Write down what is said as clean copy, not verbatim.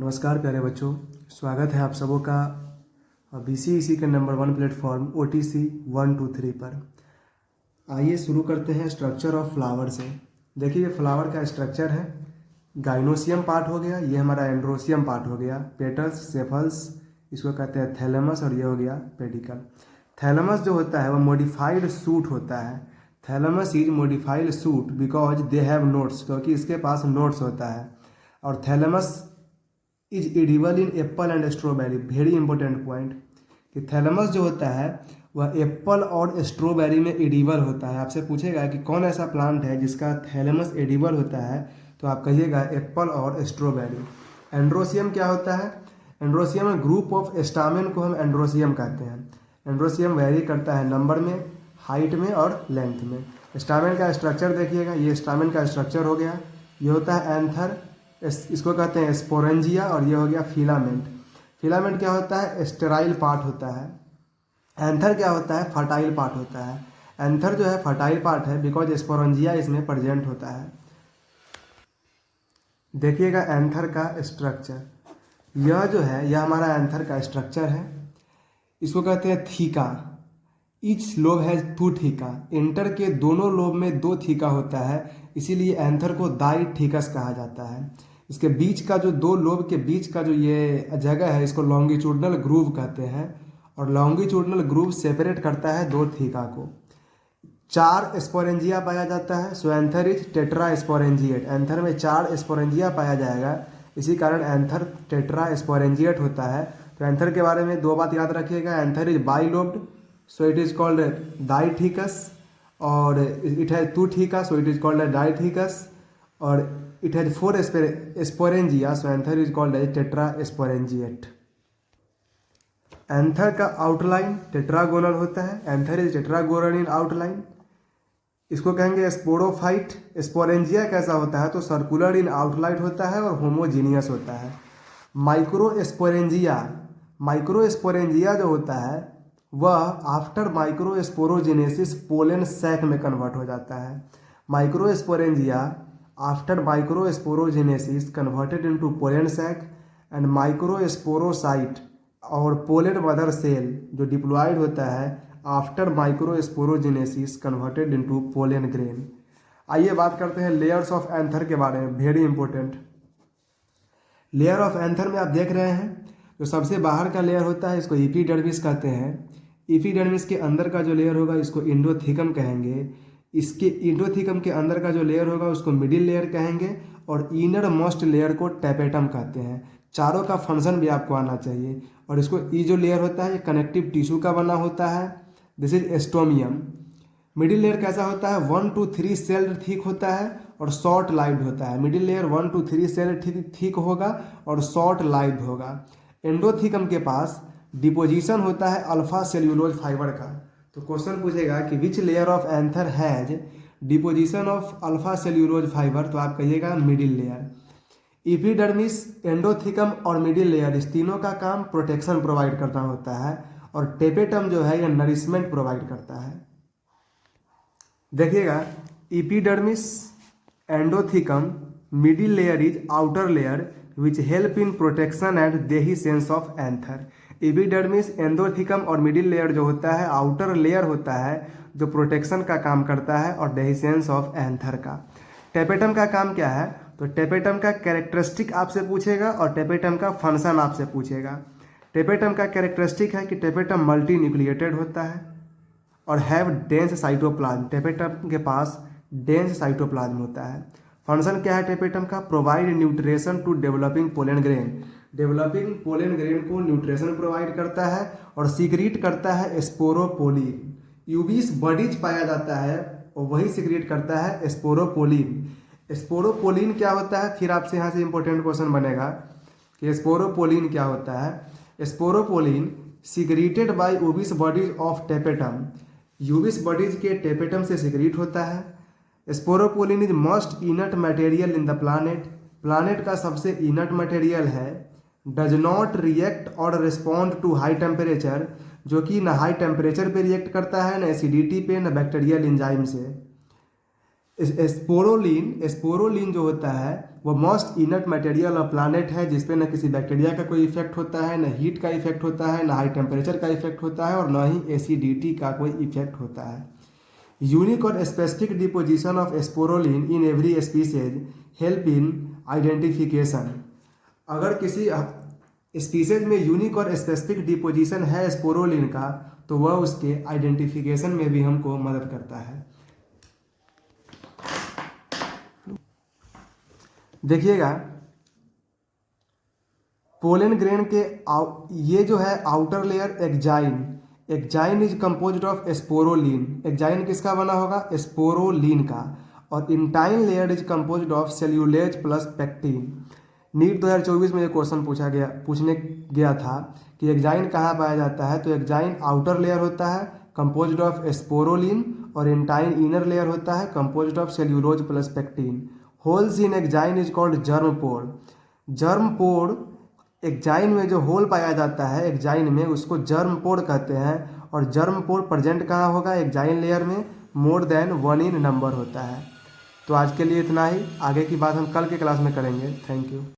नमस्कार प्यारे बच्चों, स्वागत है आप सबों का BCEC के नंबर 1 प्लेटफॉर्म OTC 123 पर। आइए शुरू करते हैं स्ट्रक्चर ऑफ फ्लावर से। देखिए, ये फ्लावर का स्ट्रक्चर है। गाइनोसियम पार्ट हो गया, ये हमारा एंड्रोसियम पार्ट हो गया, पेटल्स, सेफल्स, इसको कहते हैं थैलेमस, और ये हो गया पेडिकल। थैलेमस जो होता है वो मॉडिफाइड सूट होता है। Thalamus is modified suit because they have notes, क्योंकि इसके पास नोट्स होता है। और thalamus is edible in Apple and strawberry. Very important point कि थैलेमस जो होता है वह एप्पल और स्ट्रॉबेरी में एडिबल होता है। आपसे पूछेगा कि कौन ऐसा प्लांट है जिसका थैलेमस एडिबल होता है, तो आप कहिएगा एप्पल और स्ट्रॉबेरी। एंड्रोसियम क्या होता है? एंड्रोसियम ग्रुप ऑफ स्टामेन को हम एंड्रोसियम कहते हैं। एंड्रोसियम वेरी करता है नंबर में, हाइट में और लेंथ में। स्टामेन का स्ट्रक्चर देखिएगा, ये स्टामेन का स्ट्रक्चर हो गया। ये होता है एंथर, इसको कहते हैं स्पोरेंजिया, और ये हो गया फिलामेंट। फिलामेंट क्या होता है? स्टेराइल पार्ट होता है। एंथर क्या होता है? फर्टाइल पार्ट होता है। एंथर जो है फर्टाइल पार्ट है बिकॉज स्पोरेंजिया इसमें प्रेजेंट होता है। देखिएगा एंथर का स्ट्रक्चर, यह जो है यह हमारा एंथर का स्ट्रक्चर है। इसको कहते हैं theca. Each lobe has 2 theca. Inter के दोनों लोब में 2 थीका होता है, इसीलिए एंथर को डाइथीकस कहा जाता है। इसके बीच का जो 2 लोब के बीच का जो ये जगह है, इसको लॉन्गिट्यूडनल ग्रूव कहते हैं। और लॉन्गिट्यूडनल ग्रूव सेपरेट करता है 2 थीका को। 4 स्पोरेंजिया पाया जाता है। सो anther is tetra sporangiate. Anther में 4 स्पोरेंजिया पाया जाएगा, इसी कारण एंथर टेट्रा स्पोरेंजिएट होता है। तो एंथर के बारे में 2 बात याद रखिएगा। Anther is bilobed, so it is called dithecous, और it has 2 theca, so it is called dithecous, और it has 4 sporangia, so anther is called as tetrasporangiate. Anther का आउटलाइन टेट्रागोनल होता है। Anther is tetragonal in outline. इसको कहेंगे sporophyte. Sporangia कैसा होता है? तो सर्कुलर इन आउटलाइन होता है और होमोजीनियस होता है। माइक्रोस्पोरेंजिया, माइक्रोस्पोरेंजिया जो होता है वह आफ्टर माइक्रोस्पोरोजेनेसिस पोलन सैक में कन्वर्ट हो जाता है। Microsporangia after microsporogenesis converted into pollen sac, and microsporocyte और पोलन मदर सेल जो डिप्लॉयड होता है after microsporogenesis converted into pollen grain. आइए बात करते हैं लेयर्स ऑफ एंथर के बारे में। Very important layer of anther में आप देख रहे हैं, जो सबसे बाहर का लेयर होता है इसको एपिडर्मिस कहते हैं। एपिडर्मिस के अंदर का जो लेयर होगा इसको इंडोथीकम कहेंगे। इसके इंडोथीकम के अंदर का जो लेयर होगा उसको मिडिल लेयर कहेंगे, और इनर मोस्ट लेयर को टैपेटम कहते हैं। चारों का फंक्शन भी आपको आना चाहिए। और इसको ये जो लेयर होता है ये कनेक्टिव टिश्यू का बना होता है। This is stomium. Middle layer कैसा होता है? 1 to 3 सेल थिक होता है और शॉर्ट लाइव्ड होता है। Middle layer 1 to 3 cell thick होगा और शॉर्ट लाइव्ड होगा। एंडोथीकम के पास डिपोजिशन होता है अल्फा सेल्यूलोज फाइबर का। तो क्वेश्चन पूछेगा कि which layer of anther has deposition of alpha cellulose fibre, तो आप कहिएगा मिडिल लेयर। एपिडर्मिस, एंडोथीकम और मिडिल लेयर, इस तीनों का काम प्रोटेक्शन प्रोवाइड करना होता है, और टेपेटम जो है यह नरिशमेंट प्रोवाइड करता है। देखिएगा epidermis, endothecium, middle layer is outer layer which help in protection and dehiscence of anther. Epidermis, endothecium और मिडिल लेयर जो होता है आउटर लेयर होता है जो प्रोटेक्शन का काम करता है और डेहिसेंस ऑफ एंथर का। टेपेटम का काम क्या है? तो टेपेटम का कैरेक्टरिस्टिक आपसे पूछेगा और टेपेटम का फंक्शन आपसे पूछेगा। टेपेटम का कैरेक्टरिस्टिक है कि टेपेटम मल्टी न्यूक्लिएटेड होता है और हैव डेंस साइटोप्लाज्म। टेपेटम के पास डेंस साइटोप्लाज्म होता है। फंक्शन क्या है टेपेटम का? Provide nutrition to developing pollen grain. Developing pollen grain को न्यूट्रिशन प्रोवाइड करता है और सीक्रेट करता है स्पोरोपोलिन। यूबीस बडीज पाया जाता है और वही सीक्रेट करता है स्पोरोपोलिन। स्पोरोपोलिन क्या होता है? फिर आपसे यहाँ से इंपॉर्टेंट क्वेश्चन बनेगा कि स्पोरोपोलिन क्या होता है। Sporopollenin secreted by ubisch bodies of tapetum. Ubisch bodies के टेपेटम से सीक्रेट होता है। Sporopollenin is most inert material in the planet. Planet का सबसे इनर्ट मटेरियल है। डज नॉट रिएक्ट और रिस्पॉन्ड टू हाई टेम्परेचर, जो कि ना हाई टेम्परेचर पे रिएक्ट करता है, ना एसिडिटी पे, ना बैक्टीरियल एंजाइम से। स्पोरोलिन जो होता है वो most inert material of planet है, जिसपे न किसी बैक्टीरिया का कोई इफेक्ट होता है, न हीट का इफेक्ट होता है, न हाई टेम्परेचर का इफेक्ट होता है, और न ही एसिडिटी का कोई इफेक्ट होता है। यूनिक और specific deposition of sporopollenin in every species help in identification. अगर किसी स्पीसीज में यूनिक और स्पेसिफिक डिपोजिशन है स्पोरोलिन का, तो वह उसके आइडेंटिफिकेशन में भी हमको मदद करता है। देखिएगा, पोलन ग्रेन के ये जो है outer layer exine is composed of sporopollenin. Exine किसका बना होगा? स्पोरोलिन का। और intine layer is composed of cellulose plus pectin. NEET 2024 में ये क्वेश्चन पूछने गया था कि एक्जाइन कहाँ पाया जाता है, तो एक्जाइन आउटर लेयर होता है कंपोज्ड ऑफ स्पोरोलिन, और इंटाइन इनर लेयर होता है composed of cellulose plus pectin. Holes in exine is called germ pore. Germ pore, exine में जो होल पाया जाता है एक्जाइन में, उसको जर्म पोर कहते हैं। और जर्म पोर प्रेजेंट कहाँ होगा? एक्जाइन लेयर में मोर देन 1 इन नंबर होता है। तो आज के लिए इतना ही, आगे की बात हम कल के क्लास में करेंगे। Thank you.